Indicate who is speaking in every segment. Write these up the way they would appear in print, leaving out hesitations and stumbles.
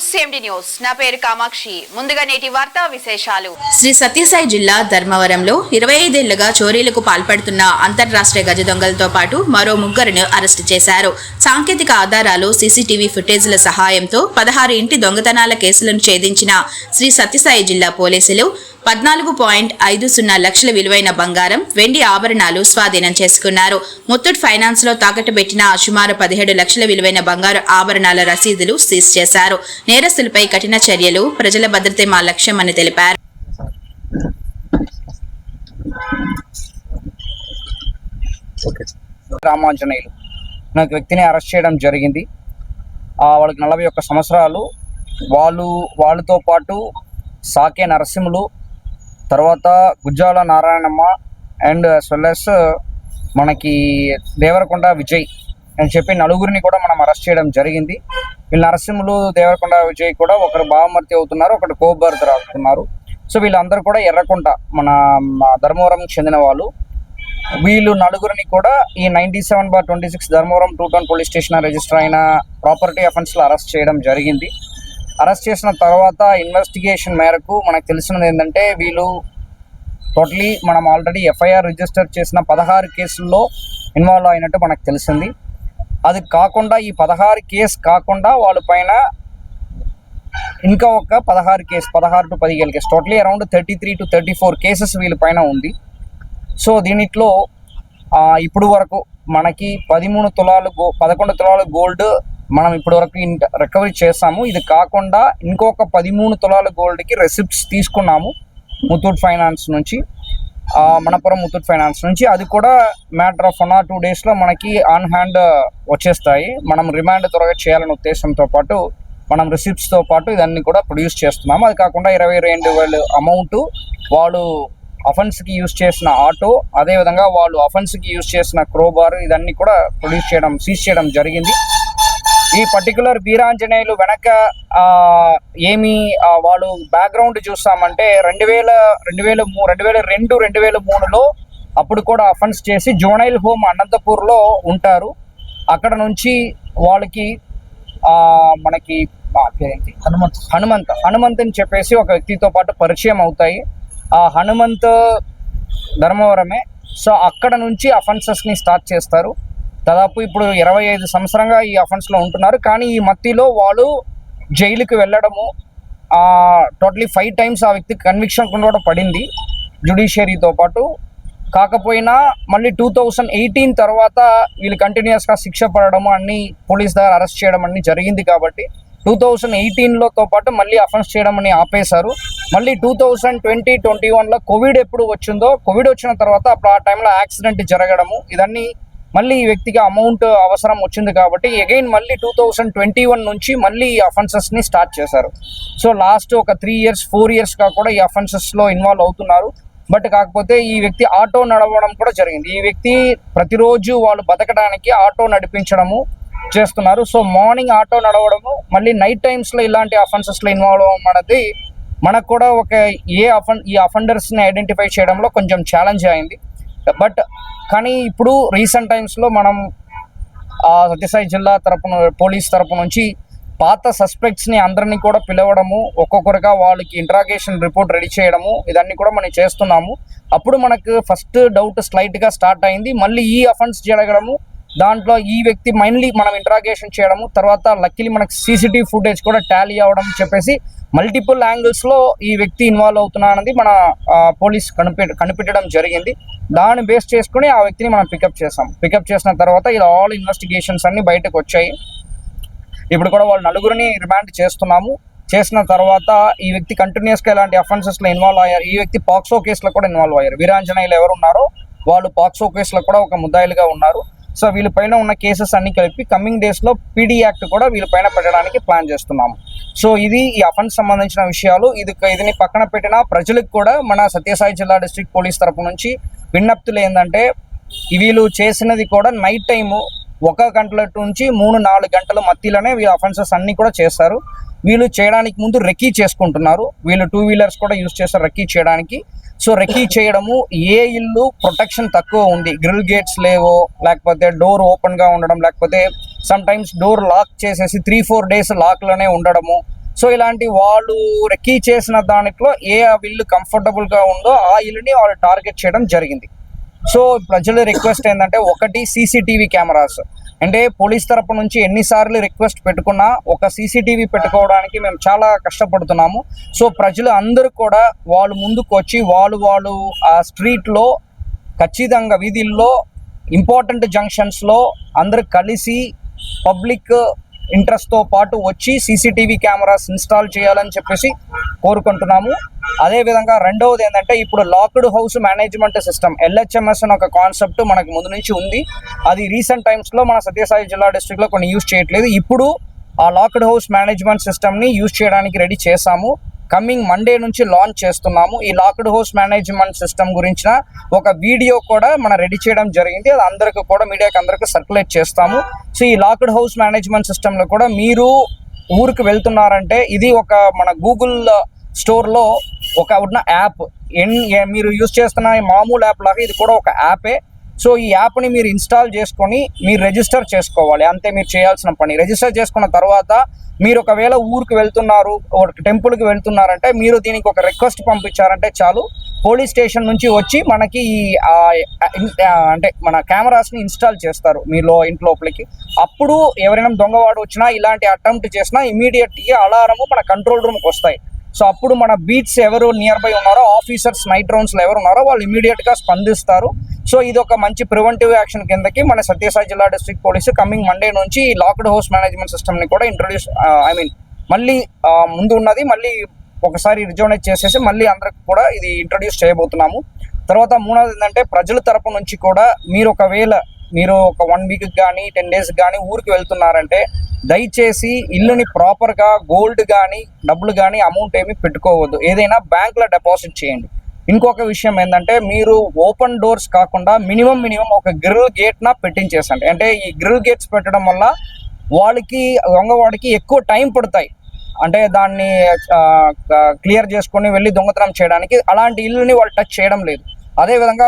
Speaker 1: CMD news నా పేరు కామాక్షి. ముందుగా నేటి వార్తా విశేషాలు.
Speaker 2: శ్రీ సత్యసాయి జిల్లా ధర్మవరంలో 25 ఏళ్లుగా చోరీలకు పాల్పడుతున్న అంతర్రాష్ట్రీయ గజ దొంగలతో పాటు మరో ముగ్గురును అరెస్టు చేశారు. సాంకేతిక ఆధారాలు సీసీటీవీ ఫుటేజ్ల సహాయంతో 16 ఇంటి దొంగతనాల కేసులను ఛేదించిన శ్రీ సత్యసాయి జిల్లా పోలీసులు 14.50 లక్షల విలువైన బంగారం, వెండి ఆభరణాలు స్వాధీనం చేసుకున్నారు. ముత్తూట్ ఫైనాన్స్ లో తాకట్టు పెట్టిన సుమారు 17 లక్షల విలువైన బంగారు ఆభరణాల రసీదులు సీజ్ చేశారు. నేరస్తులపై కఠిన చర్యలు, ప్రజల భద్రతే మా లక్ష్యమని తెలిపారు.
Speaker 3: రామాంజనేయులు నాకు వ్యక్తిని అరెస్ట్ చేయడం జరిగింది. వాళ్ళకి 41 సంవత్సరాలు. వాళ్ళతో పాటు సాకే నరసింహులు, తర్వాత Gujjala Narayanamma and as well as మనకి దేవరకొండ విజయ్ అని చెప్పి నలుగురిని కూడా మనం అరెస్ట్ చేయడం జరిగింది. వీళ్ళు నరసింహులు, దేవరకొండ విజయ్ కూడా ఒకరు బావమర్తి అవుతున్నారు, ఒకటి కోబర్దర్ అవుతున్నారు. సో వీళ్ళందరూ కూడా ఎర్రకొండ మన ధర్మవరం చెందిన వాళ్ళు. వీళ్ళు నలుగురిని కూడా ఈ 97/26 Dharmavaram 2 town police station register అయిన ప్రాపర్టీ అఫెన్స్లో అరెస్ట్ చేయడం జరిగింది. అరెస్ట్ చేసిన తర్వాత ఇన్వెస్టిగేషన్ మేరకు మనకు తెలిసినది ఏంటంటే వీళ్ళు టోటలీ మనం ఆల్రెడీ ఎఫ్ఐఆర్ రిజిస్టర్ చేసిన 16 కేసుల్లో ఇన్వాల్వ్ అయినట్టు మనకు తెలిసింది. అది కాకుండా ఈ 16 కేసు కాకుండా వాళ్ళ పైన ఇంకా ఒక 16 to 17 case totally around 33 to 34 cases వీళ్ళ పైన ఉంది. సో దీనిట్లో ఇప్పుడు వరకు మనకి 11 తులాలు గోల్డ్ మనం ఇప్పటి వరకు రికవరీ చేస్తాము. ఇది కాకుండా ఇంకొక 13 తులాల గోల్డ్కి రెసిప్ట్స్ తీసుకున్నాము ముత్తూట్ ఫైనాన్స్ నుంచి, మనపురం ముత్తూట్ ఫైనాన్స్ నుంచి. అది కూడా మ్యాటర్ ఆఫ్ 1 or 2 డేస్లో మనకి ఆన్ హ్యాండ్ వచ్చేస్తాయి. మనం రిమాండ్ త్వరగా చేయాలనే ఉద్దేశంతో పాటు మనం రిసిప్ట్స్తో పాటు ఇదన్నీ కూడా ప్రొడ్యూస్ చేస్తున్నాము. అది కాకుండా 22,000 అమౌంట్ వాళ్ళు అఫెన్స్కి యూజ్ చేసిన ఆటో, అదేవిధంగా వాళ్ళు అఫెన్స్కి యూజ్ చేసిన క్రోబార్, ఇదన్నీ కూడా సీజ్ చేయడం జరిగింది. ఈ పర్టికులర్ వీరాంజనేయులు వెనక వాళ్ళు బ్యాక్గ్రౌండ్ చూస్తామంటే 2002-2003లో అప్పుడు కూడా అఫెన్స్ చేసి జోనైల్ హోమ్ అనంతపూర్లో ఉంటారు. అక్కడ నుంచి వాళ్ళకి మనకి హనుమంత్ అని చెప్పేసి ఒక వ్యక్తితో పాటు పరిచయం అవుతాయి. ఆ హనుమంత్ ధర్మవరమే. సో అక్కడ నుంచి అఫెన్సెస్ని స్టార్ట్ చేస్తారు. దాదాపు ఇప్పుడు 25 సంవత్సరంగా ఈ అఫెన్స్లో ఉంటున్నారు. కానీ ఈ మధ్యలో వాళ్ళు జైలుకి వెళ్ళడము టోటలీ 5 times ఆ వ్యక్తికి కన్విక్షన్ కూడా పడింది జ్యుడిషియరీతో పాటు. కాకపోయినా మళ్ళీ 2018 తర్వాత వీళ్ళు కంటిన్యూస్గా శిక్ష పడడము, అన్ని పోలీస్ దగ్గర అరెస్ట్ చేయడం అన్ని జరిగింది. కాబట్టి 2018లో పాటు మళ్ళీ అఫెన్స్ చేయడం అని ఆపేశారు. మళ్ళీ 2020-21లో కోవిడ్ ఎప్పుడు వచ్చిందో, కోవిడ్ వచ్చిన తర్వాత అప్పుడు ఆ టైంలో యాక్సిడెంట్ జరగడము, ఇదన్నీ మళ్ళీ ఈ వ్యక్తికి అమౌంట్ అవసరం వచ్చింది. కాబట్టి అగైన్ మళ్ళీ 2021 నుంచి మళ్ళీ ఈ అఫెన్సెస్ని స్టార్ట్ చేశారు. సో లాస్ట్ ఒక 3 years 4 yearsగా కూడా ఈ అఫెన్సెస్లో ఇన్వాల్వ్ అవుతున్నారు. బట్ కాకపోతే ఈ వ్యక్తి ఆటో నడవడం కూడా జరిగింది. ఈ వ్యక్తి ప్రతిరోజు వాళ్ళు బతకడానికి ఆటో నడిపించడము చేస్తున్నారు. సో మార్నింగ్ ఆటో నడవడము, మళ్ళీ నైట్ టైమ్స్లో ఇలాంటి అఫెన్సెస్లో ఇన్వాల్వ్ అవ్వడం అనేది మనకు కూడా ఒక ఈ అఫెండర్స్ని ఐడెంటిఫై చేయడంలో కొంచెం ఛాలెంజ్ అయింది. బట్ కానీ ఇప్పుడు రీసెంట్ టైమ్స్లో మనం సత్యసాయి జిల్లా పోలీస్ తరపు నుంచి పాత సస్పెక్ట్స్ని అందరినీ కూడా పిలవడము, ఒక్కొక్కరిగా వాళ్ళకి ఇంట్రాగేషన్ రిపోర్ట్ రెడీ చేయడము, ఇదన్నీ కూడా మనం చేస్తున్నాము. అప్పుడు మనకు ఫస్ట్ డౌట్ స్లైట్గా స్టార్ట్ అయింది. మళ్ళీ ఈ అఫెన్స్ జరగడము, దాంట్లో ఈ వ్యక్తి మైన్లీ మనం ఇంట్రాగేషన్ చేయడము, తర్వాత లక్కీలీ మనకు సీసీటీవీ ఫుటేజ్ కూడా టాలీ అవ్వడం చెప్పేసి మల్టిపుల్ యాంగిల్స్లో ఈ వ్యక్తి ఇన్వాల్వ్ అవుతున్నానది మన పోలీస్ కనిపెట్టడం జరిగింది. దాన్ని బేస్ చేసుకుని ఆ వ్యక్తిని మనం పికప్ చేసిన తర్వాత ఇలా ఆల్ ఇన్వెస్టిగేషన్స్ అన్ని బయటకు వచ్చాయి. ఇప్పుడు కూడా వాళ్ళు నలుగురిని రిమాండ్ చేస్తున్నాము. చేసిన తర్వాత ఈ వ్యక్తి కంటిన్యూస్గా ఇలాంటి అఫెన్సెస్లో ఇన్వాల్వ్ అయ్యారు. ఈ వ్యక్తి పాక్సో కేసులో కూడా ఇన్వాల్వ్ అయ్యారు. వీరాంజనేయులు ఎవరు ఉన్నారో వాళ్ళు పాక్సో కేసులో కూడా ఒక ముద్దాయిలుగా ఉన్నారు. సో వీళ్ళపైన ఉన్న కేసెస్ అన్ని కలిపి కమింగ్ డేస్లో పీడీ యాక్ట్ కూడా వీళ్ళపైన పెట్టడానికి ప్లాన్ చేస్తున్నాము. సో ఇది ఈ అఫెన్స్ సంబంధించిన విషయాలు. ఇదిని పక్కన పెట్టిన ప్రజలకు కూడా మన సత్యసాయి జిల్లా డిస్ట్రిక్ట్ పోలీస్ తరపు నుంచి విజ్ఞప్తులు ఏంటంటే, వీళ్ళు చేసినది కూడా నైట్ టైము 1 గంటల నుంచి 3-4 గంటల మధ్యలోనే వీళ్ళ అఫెన్సెస్ అన్నీ కూడా చేస్తారు. వీళ్ళు చేయడానికి ముందు రెక్కీ చేసుకుంటున్నారు. వీళ్ళు 2 wheelers కూడా యూజ్ చేస్తారు రెక్కీ చేయడానికి. సో రెక్కీ చేయడము, ఏ ఇల్లు ప్రొటెక్షన్ తక్కువ ఉంది, గ్రిల్ గేట్స్ లేవో, లేకపోతే డోర్ ఓపెన్గా ఉండడం, లేకపోతే సమ్ టైమ్స్ డోర్ లాక్ చేసేసి 3-4 days లాక్లోనే ఉండడము, సో ఇలాంటి వాళ్ళు కీ చేసిన దాంట్లో ఏ ఇల్లు కంఫర్టబుల్గా ఉందో ఆ ఇల్లుని వాళ్ళు టార్గెట్ చేయడం జరిగింది. సో ప్రజల రిక్వెస్ట్ ఏంటంటే, ఒకటి సీసీటీవీ కెమెరాస్. అంటే పోలీస్ తరపు నుంచి ఎన్నిసార్లు రిక్వెస్ట్ పెట్టుకున్నా ఒక సీసీటీవీ పెట్టుకోవడానికి మేము చాలా కష్టపడుతున్నాము. సో ప్రజలు అందరూ కూడా వాళ్ళు ముందుకు వచ్చి వాళ్ళు ఆ స్ట్రీట్లో ఖచ్చితంగా వీధుల్లో ఇంపార్టెంట్ జంక్షన్స్లో అందరూ కలిసి పబ్లిక్ ఇంట్రెస్ట్తో పాటు వచ్చి సీసీటీవీ కెమెరాస్ ఇన్స్టాల్ చేయాలని చెప్పేసి కోరుకుంటున్నాము. అదేవిధంగా రెండవది ఏంటంటే, ఇప్పుడు locked house management system LHMS అని ఒక కాన్సెప్ట్ మనకు ముందు నుంచి ఉంది. అది రీసెంట్ టైమ్స్లో మన సత్యసాయి జిల్లా డిస్ట్రిక్ట్లో కొన్ని యూజ్ చేయట్లేదు. ఇప్పుడు ఆ లాక్డ్ హౌస్ మేనేజ్మెంట్ సిస్టమ్ని యూజ్ చేయడానికి రెడీ చేశాము. కమింగ్ మండే నుంచి లాంచ్ చేస్తున్నాము. ఈ లాక్డ్ హౌస్ మేనేజ్మెంట్ సిస్టమ్ గురించిన ఒక వీడియో కూడా మనం రెడీ చేయడం జరిగింది. అది అందరికీ కూడా మీడియాకి అందరికీ సర్క్యులేట్ చేస్తాము. సో ఈ లాక్డ్ హౌస్ మేనేజ్మెంట్ సిస్టంలో కూడా మీరు ఊరికి వెళ్తున్నారంటే, ఇది ఒక మన గూగుల్ స్టోర్లో ఒక ఉన్న యాప్, మీరు యూజ్ చేస్తున్న మామూలు యాప్ లాగా ఇది కూడా ఒక యాపే. సో ఈ యాప్ని మీరు ఇన్స్టాల్ చేసుకొని మీరు రిజిస్టర్ చేసుకోవాలి. అంతే మీరు చేయాల్సిన పని. రిజిస్టర్ చేసుకున్న తర్వాత మీరు ఒకవేళ ఊరికి వెళ్తున్నారు, ఒక టెంపుల్కి వెళ్తున్నారంటే, మీరు దీనికి ఒక రిక్వెస్ట్ పంపించారంటే చాలు, పోలీస్ స్టేషన్ నుంచి వచ్చి మనకి అంటే మన కెమెరాస్ని ఇన్స్టాల్ చేస్తారు మీలో ఇంట్లోపలికి. అప్పుడు ఎవరైనా దొంగవాడు వచ్చినా ఇలాంటి అటెంప్ట్ చేసినా ఇమీడియట్గా అలారము మన కంట్రోల్ రూమ్కి వస్తాయి. సో అప్పుడు మన బీట్స్ ఎవరు నియర్ బై ఉన్నారో, ఆఫీసర్స్ నైట్ రౌండ్స్లో ఎవరు ఉన్నారో వాళ్ళు ఇమీడియట్గా స్పందిస్తారు. సో ఇది ఒక మంచి ప్రివెంటివ్ యాక్షన్ కిందకి మన సత్యసాయి జిల్లా డిస్ట్రిక్ట్ పోలీసు కమింగ్ మండే నుంచి ఈ లాక్డ్ హౌస్ మేనేజ్మెంట్ సిస్టమ్ని కూడా ఇంట్రొడ్యూస్ మళ్ళీ ముందు ఉన్నది మళ్ళీ ఒకసారి రిజోనేట్ చేసేసి మళ్ళీ అందరికి కూడా ఇది ఇంట్రొడ్యూస్ చేయబోతున్నాము. తర్వాత మూడవది ఏంటంటే, ప్రజల తరపు నుంచి కూడా మీరు ఒకవేళ ఒక 1 వీక్ కానీ 10 days కానీ ఊరికి వెళ్తున్నారంటే, దయచేసి ఇల్లుని ప్రాపర్గా గోల్డ్ కానీ డబ్బులు కానీ అమౌంట్ ఏమి పెట్టుకోవద్దు. ఏదైనా బ్యాంకులో డిపాజిట్ చేయండి. ఇంకొక విషయం ఏంటంటే, మీరు ఓపెన్ డోర్స్ కాకుండా మినిమం ఒక గ్రిల్ గేట్న పెట్టించేసండి. అంటే ఈ గ్రిల్ గేట్స్ పెట్టడం వల్ల దొంగవాడికి ఎక్కువ టైం పడతాయి. అంటే దాన్ని క్లియర్ చేసుకొని వెళ్ళి దొంగతనం చేయడానికి. అలాంటి ఇల్లుని వాళ్ళు టచ్ చేయడం లేదు. అదేవిధంగా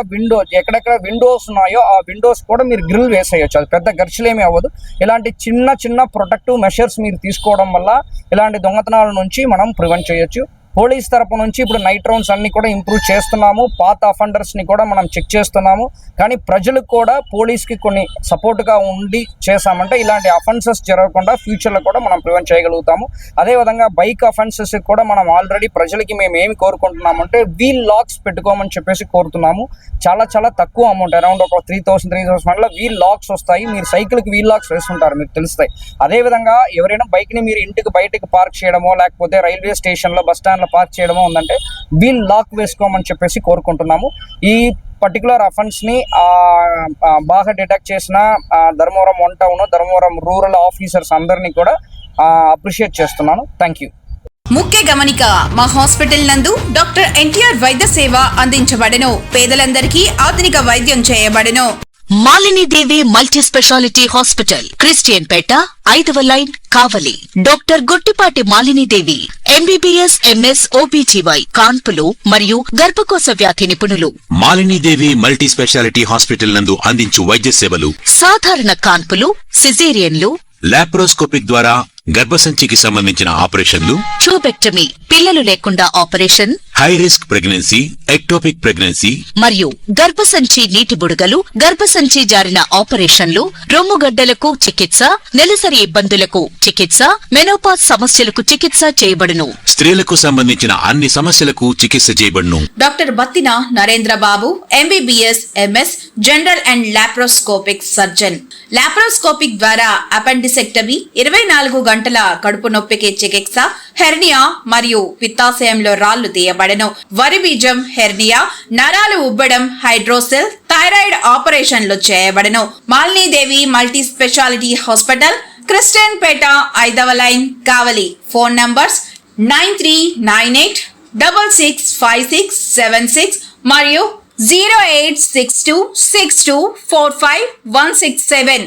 Speaker 3: ఎక్కడెక్కడ విండోస్ ఉన్నాయో ఆ విండోస్ కూడా మీరు గ్రిల్ వేసేయచ్చు. అది పెద్ద ఖర్చులేమీ అవ్వదు. ఇలాంటి చిన్న ప్రొటెక్టివ్ మెషర్స్ మీరు తీసుకోవడం వల్ల ఇలాంటి దొంగతనాల నుంచి మనం ప్రివెంట్ చేయొచ్చు. పోలీస్ తరపు నుంచి ఇప్పుడు నైట్ రౌండ్స్ అన్ని కూడా ఇంప్రూవ్ చేస్తున్నాము. పాత అఫెండర్స్ని కూడా మనం చెక్ చేస్తున్నాము. కానీ ప్రజలకు కూడా పోలీస్కి కొన్ని సపోర్ట్గా ఉండి చేసామంటే ఇలాంటి అఫెన్సెస్ జరగకుండా ఫ్యూచర్లో కూడా మనం ప్రివెంట్ చేయగలుగుతాము. అదేవిధంగా బైక్ అఫెన్సెస్ కూడా మనం ఆల్రెడీ ప్రజలకి మేము ఏమి కోరుకుంటున్నామంటే, వీల్ లాక్స్ పెట్టుకోమని చెప్పేసి కోరుతున్నాము. చాలా తక్కువ అమౌంట్, అరౌండ్ ఒక 3,000 వీల్ లాక్స్ వస్తాయి. మీరు సైకిల్కి వీల్ లాక్స్ వేస్తుంటారు, మీకు తెలుస్తాయి. అదేవిధంగా ఎవరైనా బైక్ని మీరు ఇంటికి బయటకు పార్క్ చేయడమో, లేకపోతే రైల్వే స్టేషన్లో బస్ స్టాండ్లో పార్క్ చేయడమో ఉందంటే వీల్ లాక్ వేసుకోమని చెప్పేసి కోరుకుంటున్నాము. ఈ పర్టికులర్ అఫెన్స్ని బాగా డిటెక్ట్ చేసిన Dharmavaram 1 town, Dharmavaram rural officers అందరినీ కూడా అప్రిషియేట్ చేస్తున్నాను. Thank you.
Speaker 2: ముఖ్య గమనిక, మా హాస్పిటల్ నందు డాక్టర్ ఎన్టీఆర్ వైద్య సేవ అందించబడెను. పేదలందరికీ ఆధునిక వైద్యం చేయబడెను.
Speaker 4: Malinidevi multi speciality hospital, Christian Peta, 5వ line, Kavali. Doctor Guttipati Malinidevi MBBS MS OBGY కాన్పులు మరియు గర్భకోశ వ్యాధి నిపుణులు.
Speaker 5: మాలినీదేవి మల్టీ స్పెషాలిటీ హాస్పిటల్ నందు అందించు వైద్య సేవలు:
Speaker 4: సాధారణ కాన్పులు, సిజేరియన్లు,
Speaker 5: లాప్రోస్కోపిక్ ద్వారా గర్భసంచికి సంబంధించిన ఆపరేషన్లు,
Speaker 4: ట్యూబెక్టమీ, పిల్లలు లేకుండా operation,
Speaker 5: high risk pregnancy, ectopic pregnancy
Speaker 4: మరియు గర్భసంచి నీటి బుడగలు, గర్భసంచి జారిన ఆపరేషన్లు, రొమ్ముగడ్డలకు చికిత్స, నెలసరి ఇబ్బందులకు చికిత్స, మెనోపాజ్ సమస్యలకు చికిత్స చేయబడును.
Speaker 5: స్త్రీలకు సంబంధించిన అన్ని సమస్యలకు చికిత్స చేయబడును.
Speaker 2: Doctor Battina Narendra Babu MBBS MS general and laparoscopic surgeon. Laparoscopic ద్వారా అపెండిసెక్టమీ, 24 గంటల కడుపు నొప్పికి చికిత్స, హెర్నియా మరియు పిత్తాశయంలో రాళ్లు తీయబడెను. వరి బీజం, హెర్నియా, నరాలు ఉబ్బడం, హైడ్రోసెల్, థైరాయిడ్ ఆపరేషన్లు చేయబడెను. Malinidevi multi speciality hospital, Christian Peta, 5వ లైన్, కావలి. ఫోన్ నంబర్స్ 9398665676 మరియు 08626245167.